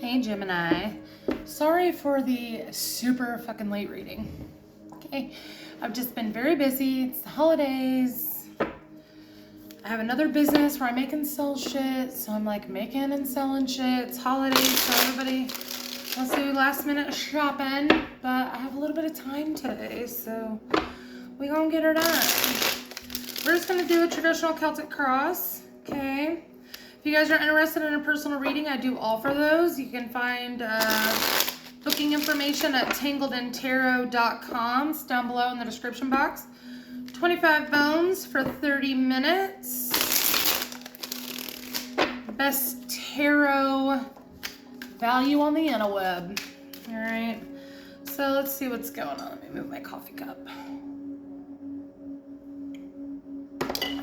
Hey Gemini, sorry for the super fucking late reading. Okay, I've just been very busy. It's the holidays. I have another business where I make and sell shit, so I'm like making and selling shit. It's holidays, so everybody wants to do last minute shopping, but I have a little bit of time today, so we gonna get her done. We're just gonna do a traditional Celtic cross, okay? If you guys are interested in a personal reading, I do offer those. You can find booking information at tangledintarot.com. It's down below in the description box. 25 bones for 30 minutes. Best tarot value on the interweb. All right. So let's see what's going on. Let me move my coffee cup.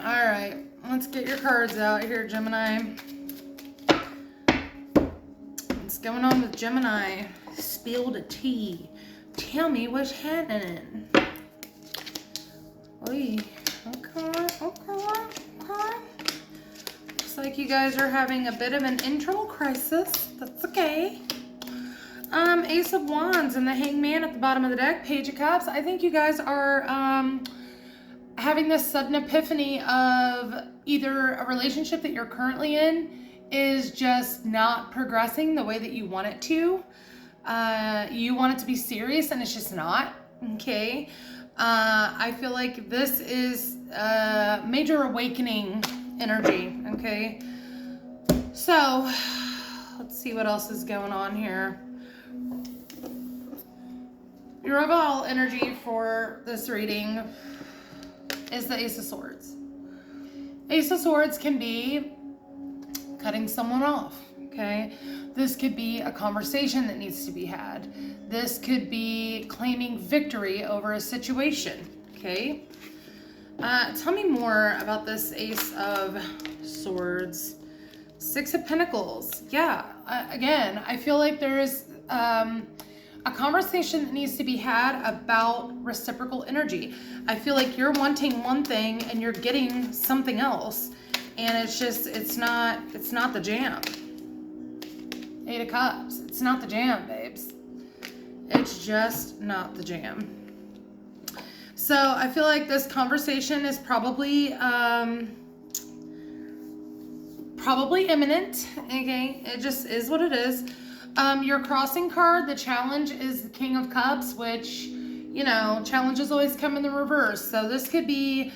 All right. Let's get your cards out here, Gemini. What's going on with Gemini? Spill the tea. Tell me what's happening. Oy. Okay. Looks like you guys are having a bit of an internal crisis. That's okay. Ace of Wands and the Hangman at the bottom of the deck. Page of Cups. I think you guys are having this sudden epiphany of either a relationship that you're currently in is just not progressing the way that you want it to. You want it to be serious and it's just not, okay? I feel like this is major awakening energy, okay? So, let's see what else is going on here. Your overall energy for this reading is the Ace of Swords. Ace of Swords can be cutting someone off, okay? This could be a conversation that needs to be had. This could be claiming victory over a situation, okay? Tell me more about this Ace of Swords. Six of Pentacles. Yeah, again, I feel like there is a conversation that needs to be had about reciprocal energy. I feel like you're wanting one thing and you're getting something else, and it's not the jam. Eight of Cups. It's not the jam, babes. It's just not the jam. So I feel like this conversation is probably imminent. Okay, it just is what it is. Your crossing card, the challenge, is the King of Cups, which, you know, challenges always come in the reverse. So this could be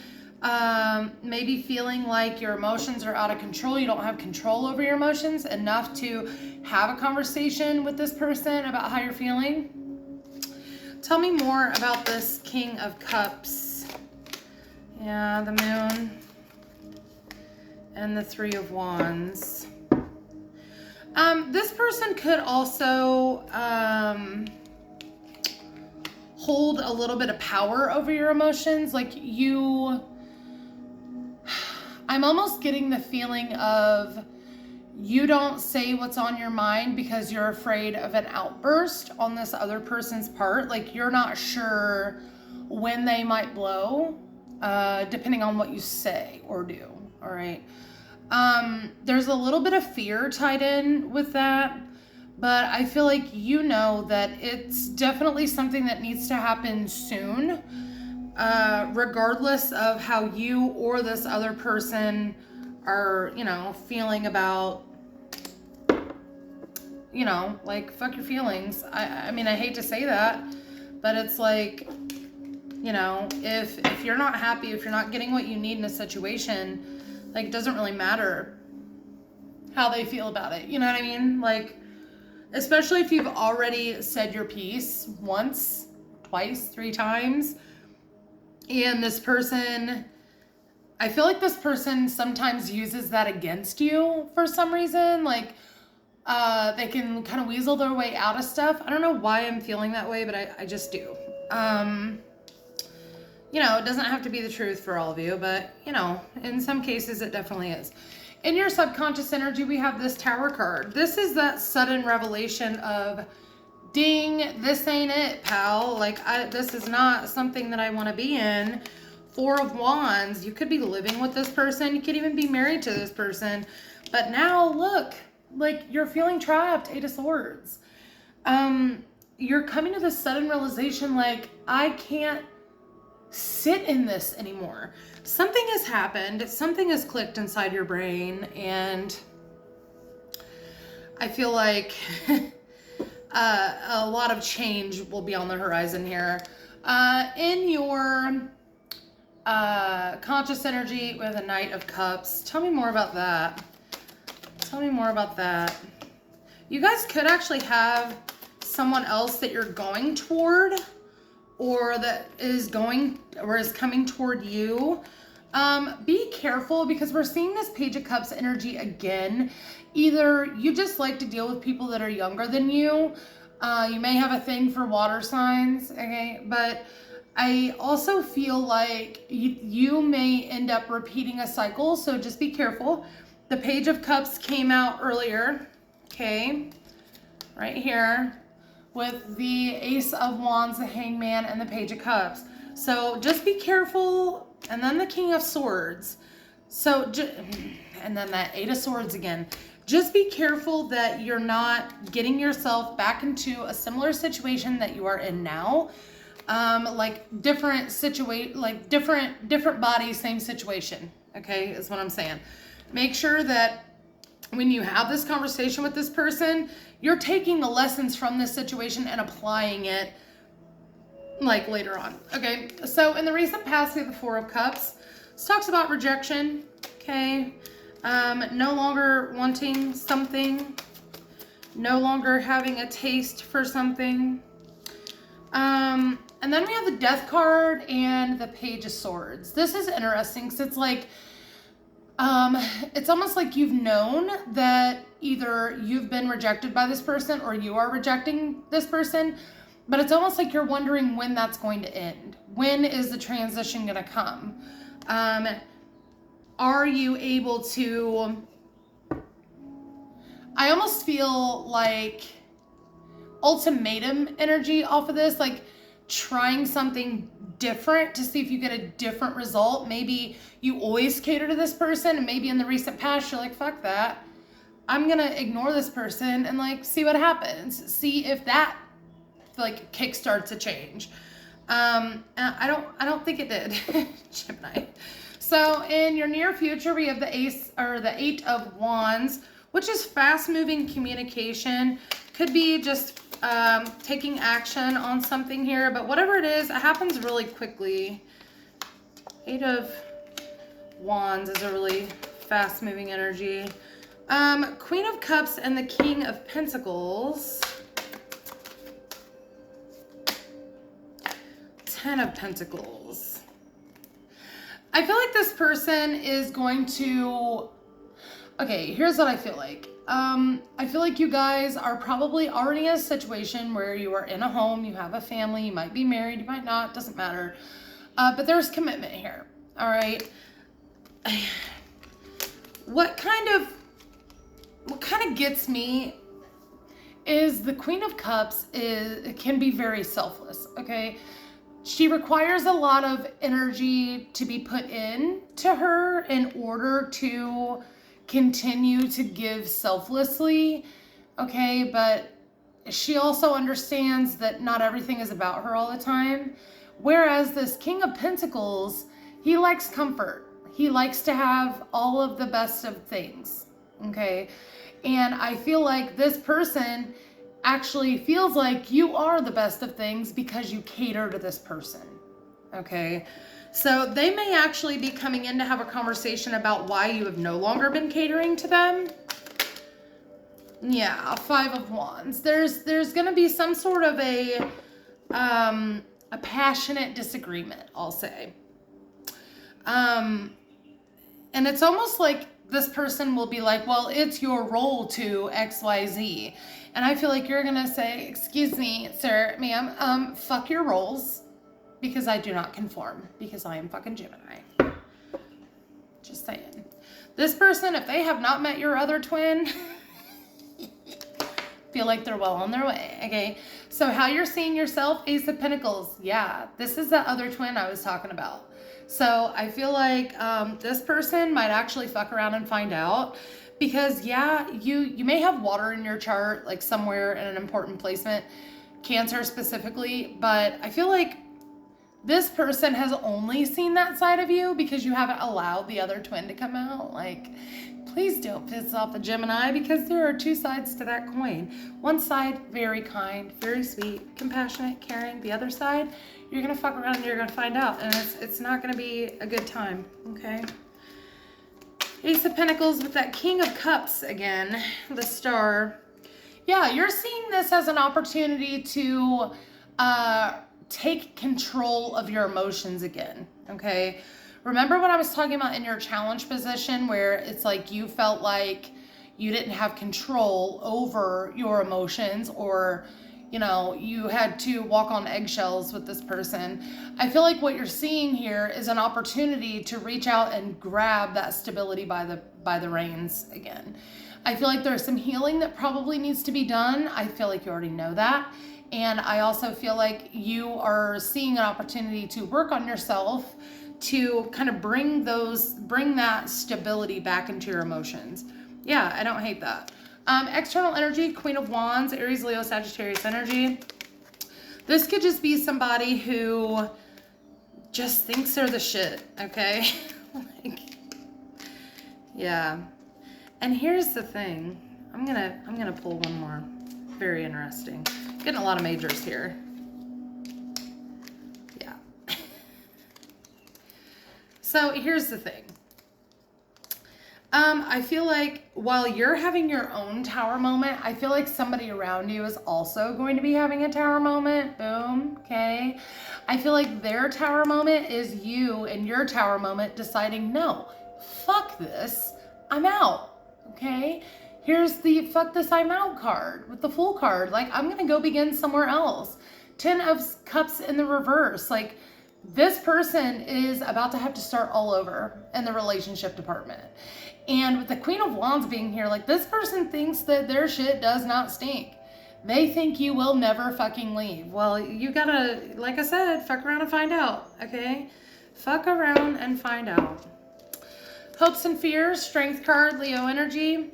maybe feeling like your emotions are out of control. You don't have control over your emotions enough to have a conversation with this person about how you're feeling. Tell me more about this King of Cups. Yeah, the Moon and the Three of Wands. This person could also hold a little bit of power over your emotions. Like I'm almost getting the feeling of you don't say what's on your mind because you're afraid of an outburst on this other person's part. Like you're not sure when they might blow, depending on what you say or do, all right? There's a little bit of fear tied in with that, but I feel like you know that it's definitely something that needs to happen soon, regardless of how you or this other person are, you know, feeling about, you know, like, fuck your feelings. I mean, I hate to say that, but it's like, you know, if you're not happy, if you're not getting what you need in a situation, like, it doesn't really matter how they feel about it. You know what I mean? Like, especially if you've already said your piece once, twice, 3 times, and this person, I feel like this person sometimes uses that against you for some reason. Like, they can kind of weasel their way out of stuff. I don't know why I'm feeling that way, but I just do. You know, it doesn't have to be the truth for all of you, but, you know, in some cases it definitely is. In your subconscious energy, we have this Tower card. This is that sudden revelation of, ding, this ain't it, pal. Like, this is not something that I want to be in. Four of Wands. You could be living with this person. You could even be married to this person. But now, look, like you're feeling trapped, Eight of Swords. You're coming to this sudden realization, like, I can't sit in this anymore. Something has happened, something has clicked inside your brain, and I feel like a lot of change will be on the horizon here. In your conscious energy with a Knight of Cups, tell me more about that. Tell me more about that. You guys could actually have someone else that you're going toward, or that is going or is coming toward you. Be careful, because we're seeing this Page of Cups energy again. Either you just like to deal with people that are younger than you. You may have a thing for water signs, okay? But I also feel like you may end up repeating a cycle, so just be careful. The Page of Cups came out earlier, okay? Right here, with the Ace of Wands, the Hangman, and the Page of Cups. So just be careful. And then the King of Swords. So, and then that Eight of Swords again. Just be careful that you're not getting yourself back into a similar situation that you are in now. Like different bodies, same situation. Okay, is what I'm saying. Make sure that when you have this conversation with this person, you're taking the lessons from this situation and applying it like later on. Okay, so in the recent past, we have the Four of Cups. This talks about rejection, okay? No longer wanting something, no longer having a taste for something. And then we have the Death card and the Page of Swords. This is interesting, because it's like, it's almost like you've known that either you've been rejected by this person or you are rejecting this person, but it's almost like you're wondering when that's going to end. When is the transition going to come? Are you able to... I almost feel like ultimatum energy off of this, like trying something different to see if you get a different result. Maybe you always cater to this person, and maybe in the recent past you're like, fuck that. I'm going to ignore this person and like see what happens. See if that like kickstarts a change. I don't think it did, Gemini. So in your near future, we have the Eight of Wands, which is fast-moving communication. Could be just taking action on something here, but whatever it is, it happens really quickly. Eight of Wands is a really fast-moving energy. Queen of Cups and the King of Pentacles. Ten of Pentacles. I feel like this person is going to... Okay, here's what I feel like. I feel like you guys are probably already in a situation where you are in a home, you have a family, you might be married, you might not, doesn't matter. But there's commitment here, all right? What kind of gets me is the Queen of Cups can be very selfless, okay? She requires a lot of energy to be put in to her in order to continue to give selflessly, okay? But she also understands that not everything is about her all the time. Whereas this King of Pentacles, he likes comfort. He likes to have all of the best of things, okay? And I feel like this person actually feels like you are the best of things because you cater to this person, okay? So they may actually be coming in to have a conversation about why you have no longer been catering to them. Yeah, Five of Wands. There's going to be some sort of a passionate disagreement, I'll say. And it's almost like this person will be like, well, it's your role to XYZ. And I feel like you're going to say, excuse me, sir, ma'am, fuck your roles, because I do not conform, because I am fucking Gemini. Just saying. This person, if they have not met your other twin, feel like they're well on their way, okay? So how you're seeing yourself, Ace of Pentacles. Yeah, this is that other twin I was talking about. So I feel like this person might actually fuck around and find out, Because yeah, you may have water in your chart, like somewhere in an important placement, Cancer specifically, but I feel like this person has only seen that side of you because you haven't allowed the other twin to come out. Like, please don't piss off the Gemini, because there are two sides to that coin. One side, very kind, very sweet, compassionate, caring. The other side, you're gonna fuck around and you're gonna find out, and it's not gonna be a good time, okay? Ace of Pentacles with that King of Cups again, the Star. Yeah, you're seeing this as an opportunity to take control of your emotions again, okay? Remember what I was talking about in your challenge position, where it's like you felt like you didn't have control over your emotions, or, you know, you had to walk on eggshells with this person. I feel like what you're seeing here is an opportunity to reach out and grab that stability by the reins again. I feel like there's some healing that probably needs to be done. I feel like you already know that. And I also feel like you are seeing an opportunity to work on yourself to kind of bring that stability back into your emotions. Yeah, I don't hate that. External energy, Queen of Wands, Aries, Leo, Sagittarius energy. This could just be somebody who just thinks they're the shit, okay? Like, yeah. And here's the thing. I'm gonna pull one more. Very interesting. Getting a lot of majors here. Yeah. So here's the thing. I feel like while you're having your own tower moment, I feel like somebody around you is also going to be having a tower moment. Boom. Okay. I feel like their tower moment is you and your tower moment deciding, no, fuck this. I'm out. Okay. Here's the fuck this I'm out card with the Fool card. Like, I'm going to go begin somewhere else. 10 of Cups in the reverse. Like, this person is about to have to start all over in the relationship department. And with the Queen of Wands being here, like, this person thinks that their shit does not stink. They think you will never fucking leave. Well, you gotta, like I said, fuck around and find out, okay? Fuck around and find out. Hopes and Fears, Strength card, Leo energy.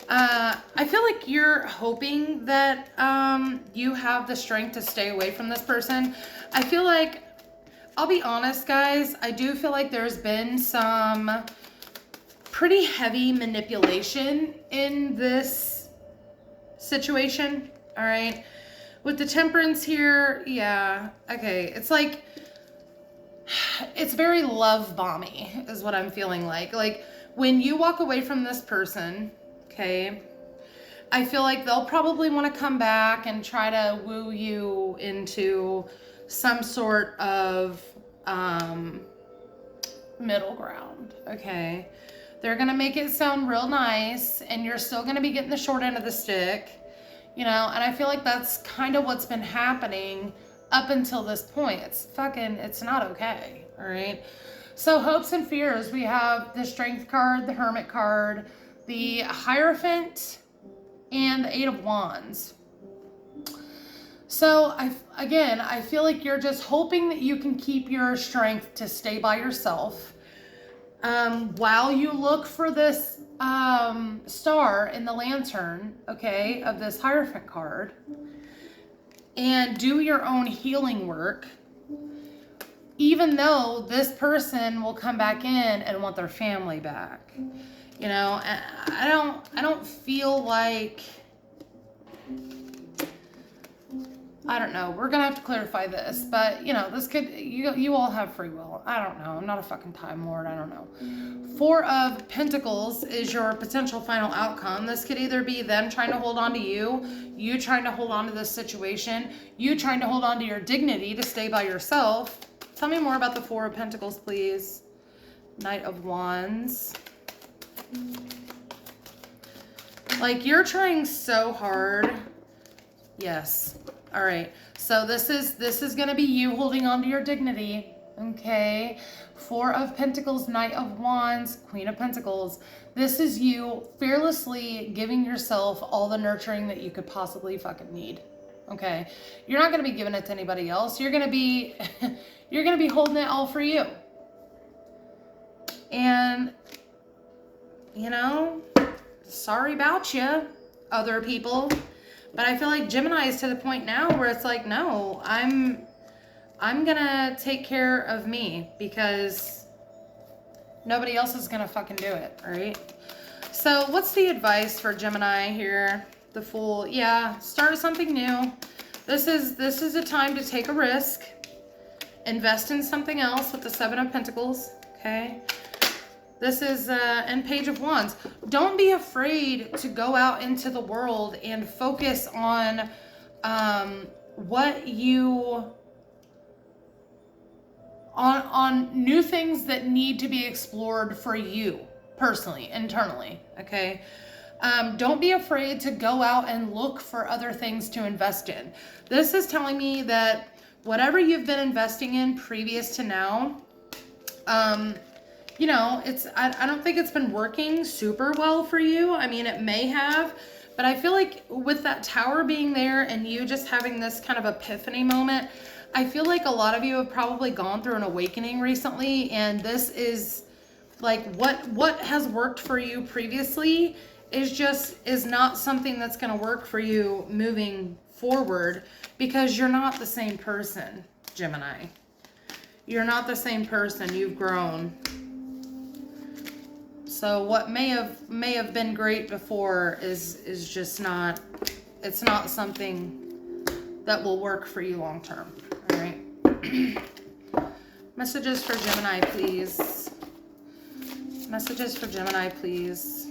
I feel like you're hoping that you have the strength to stay away from this person. I feel like, I'll be honest, guys, I do feel like there's been some pretty heavy manipulation in this situation, all right? With the Temperance here, yeah, okay. It's like, it's very love bomby is what I'm feeling like. Like, when you walk away from this person, okay, I feel like they'll probably want to come back and try to woo you into some sort of middle ground, okay? They're going to make it sound real nice, and you're still going to be getting the short end of the stick, you know? And I feel like that's kind of what's been happening up until this point. It's not okay, all right? So Hopes and Fears, we have the Strength card, the Hermit card, the Hierophant, and the Eight of Wands. So I feel like you're just hoping that you can keep your strength to stay by yourself while you look for this star in the lantern, okay, of this Hierophant card, and do your own healing work, even though this person will come back in and want their family back. You know, I don't feel like, I don't know. We're gonna have to clarify this, but you know, this could, you all have free will. I don't know. I'm not a fucking Time Lord. I don't know. 4 of Pentacles is your potential final outcome. This could either be them trying to hold on to you, you trying to hold on to this situation, you trying to hold on to your dignity to stay by yourself. Tell me more about the 4 of Pentacles, please. Knight of Wands. Like, you're trying so hard. Yes. All right. So this is going to be you holding on to your dignity. Okay. 4 of Pentacles, Knight of Wands, Queen of Pentacles. This is you fearlessly giving yourself all the nurturing that you could possibly fucking need. Okay. You're not going to be giving it to anybody else. You're going to be, you're going to be holding it all for you. And, you know, sorry about you, other people. But I feel like Gemini is to the point now where it's like, no, I'm gonna take care of me because nobody else is gonna fucking do it, right? So what's the advice for Gemini here? The Fool. Yeah, start something new. This is a time to take a risk. Invest in something else with the Seven of Pentacles, okay? This is and Page of Wands. Don't be afraid to go out into the world and focus on what you on new things that need to be explored for you personally, internally, okay? Don't be afraid to go out and look for other things to invest in. This is telling me that whatever you've been investing in previous to now, you know, I don't think it's been working super well for you. I mean, it may have, but I feel like with that Tower being there and you just having this kind of epiphany moment, I feel like a lot of you have probably gone through an awakening recently, and this is like what has worked for you previously is not something that's going to work for you moving forward, because you're not the same person, Gemini. You're not the same person. You've grown. So what may have been great before is just not, it's not something that will work for you long term. All right. Messages for Gemini, please. Messages for Gemini, please.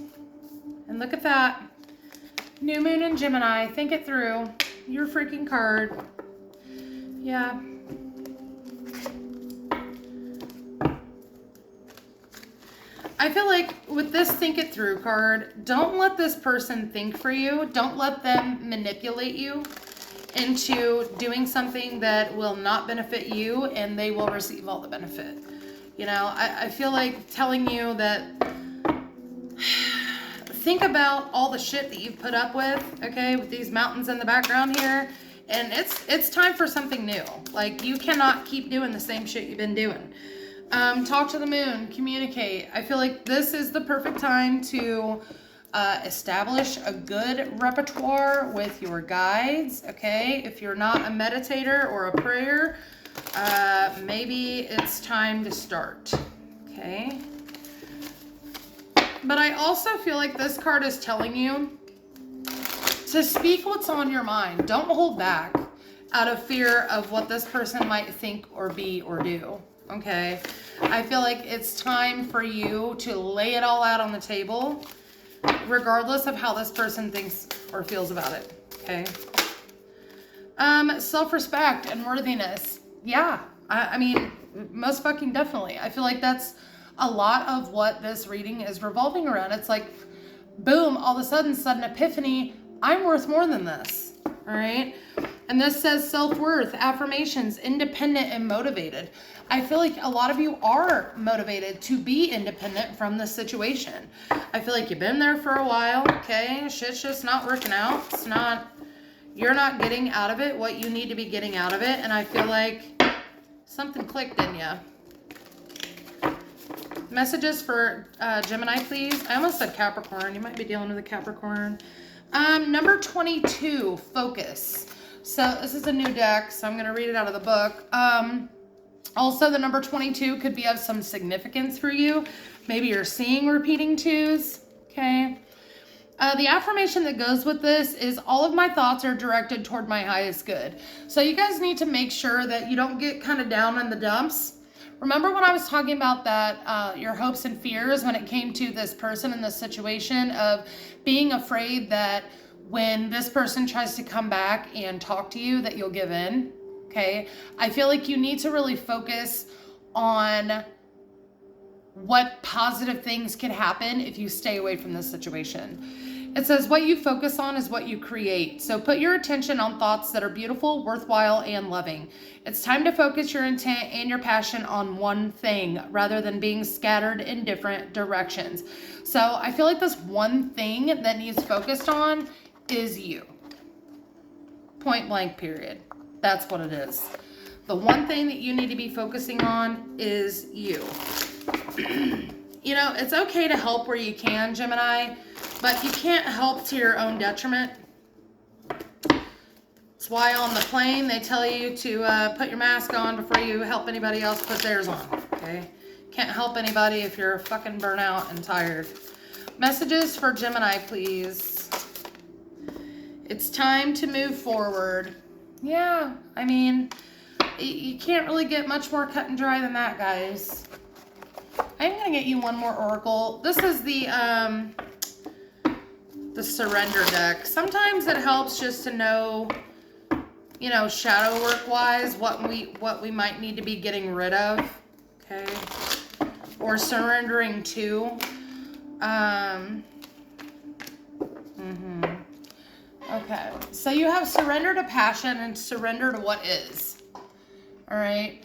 And look at that. New moon in Gemini. Think it through. Your freaking card. Yeah. I feel like with this think it through card, don't let this person think for you. Don't let them manipulate you into doing something that will not benefit you, and they will receive all the benefit. You know, I feel like telling you that think about all the shit that you've put up with, okay, with these mountains in the background here, and it's time for something new. Like, you cannot keep doing the same shit you've been doing. Talk to the moon, communicate. I feel like this is the perfect time to establish a good repertoire with your guides, okay? If you're not a meditator or a prayer, maybe it's time to start, okay? But I also feel like this card is telling you to speak what's on your mind. Don't hold back out of fear of what this person might think or be or do. Okay, I feel like it's time for you to lay it all out on the table, regardless of how this person thinks or feels about it. Okay. Self-respect and worthiness. Yeah, I mean, most fucking definitely. I feel like that's a lot of what this reading is revolving around. It's like, boom, all of a sudden epiphany. I'm worth more than this. All right. And this says self-worth, affirmations, independent and motivated. I feel like a lot of you are motivated to be independent from this situation. I feel like you've been there for a while, okay? Shit's just not working out. It's not, you're not getting out of it what you need to be getting out of it. And I feel like something clicked in you. Messages for Gemini, please. I almost said Capricorn. You might be dealing with a Capricorn. Number 22, focus. So this is a new deck, so I'm going to read it out of the book. Also, the number 22 could be of some significance for you. Maybe you're seeing repeating twos, okay? The affirmation that goes with this is all of my thoughts are directed toward my highest good. So you guys need to make sure that you don't get kind of down in the dumps. Remember when I was talking about that, your hopes and fears when it came to this person in this situation of being afraid that when this person tries to come back and talk to you that you'll give in, okay? I feel like you need to really focus on what positive things can happen if you stay away from this situation. It says what you focus on is what you create. So put your attention on thoughts that are beautiful, worthwhile, and loving. It's time to focus your intent and your passion on one thing rather than being scattered in different directions. So I feel like this one thing that needs focused on is you. Point blank, period. That's what it is. The one thing that you need to be focusing on is you. You know, it's okay to help where you can, Gemini, but you can't help to your own detriment. That's why on the plane they tell you to put your mask on before you help anybody else put theirs on, okay? Can't help anybody if you're fucking burnt out and tired. Messages for Gemini, please. It's time to move forward. Yeah, I mean, you can't really get much more cut and dry than that, guys. I'm gonna get you one more oracle. This is the surrender deck. Sometimes it helps just to know, you know, shadow work wise, what we might need to be getting rid of, okay, or surrendering to. Okay, so you have surrender to passion and surrender to what is. All right.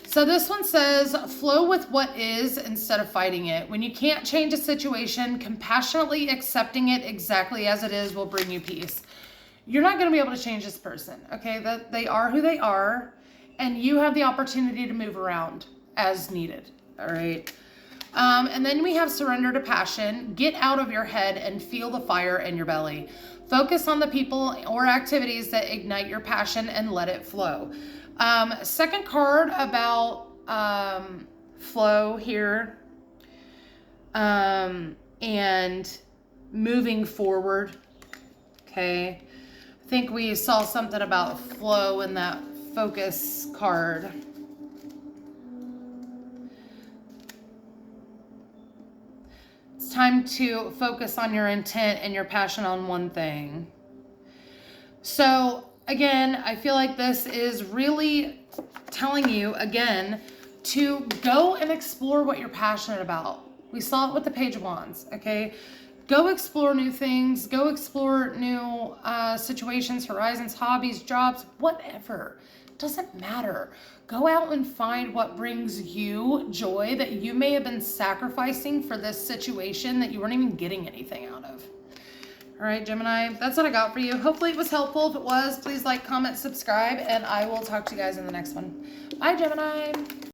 So this one says, flow with what is instead of fighting it. When you can't change a situation, compassionately accepting it exactly as it is will bring you peace. You're not going to be able to change this person, okay? That they are who they are, and you have the opportunity to move around as needed, all right? And then we have surrender to passion. Get out of your head and feel the fire in your belly. Focus on the people or activities that ignite your passion and let it flow. Second card about flow here, and moving forward, okay? I think we saw something about flow in that focus card. It's time to focus on your intent and your passion on one thing. So again, I feel like this is really telling you, again, to go and explore what you're passionate about. We saw it with the Page of Wands, okay? Go explore new things. Go explore new situations, horizons, hobbies, jobs, whatever. Doesn't matter. Go out and find what brings you joy that you may have been sacrificing for this situation that you weren't even getting anything out of. All right, Gemini, that's what I got for you. Hopefully it was helpful. If it was, please like, comment, subscribe, and I will talk to you guys in the next one. Bye, Gemini.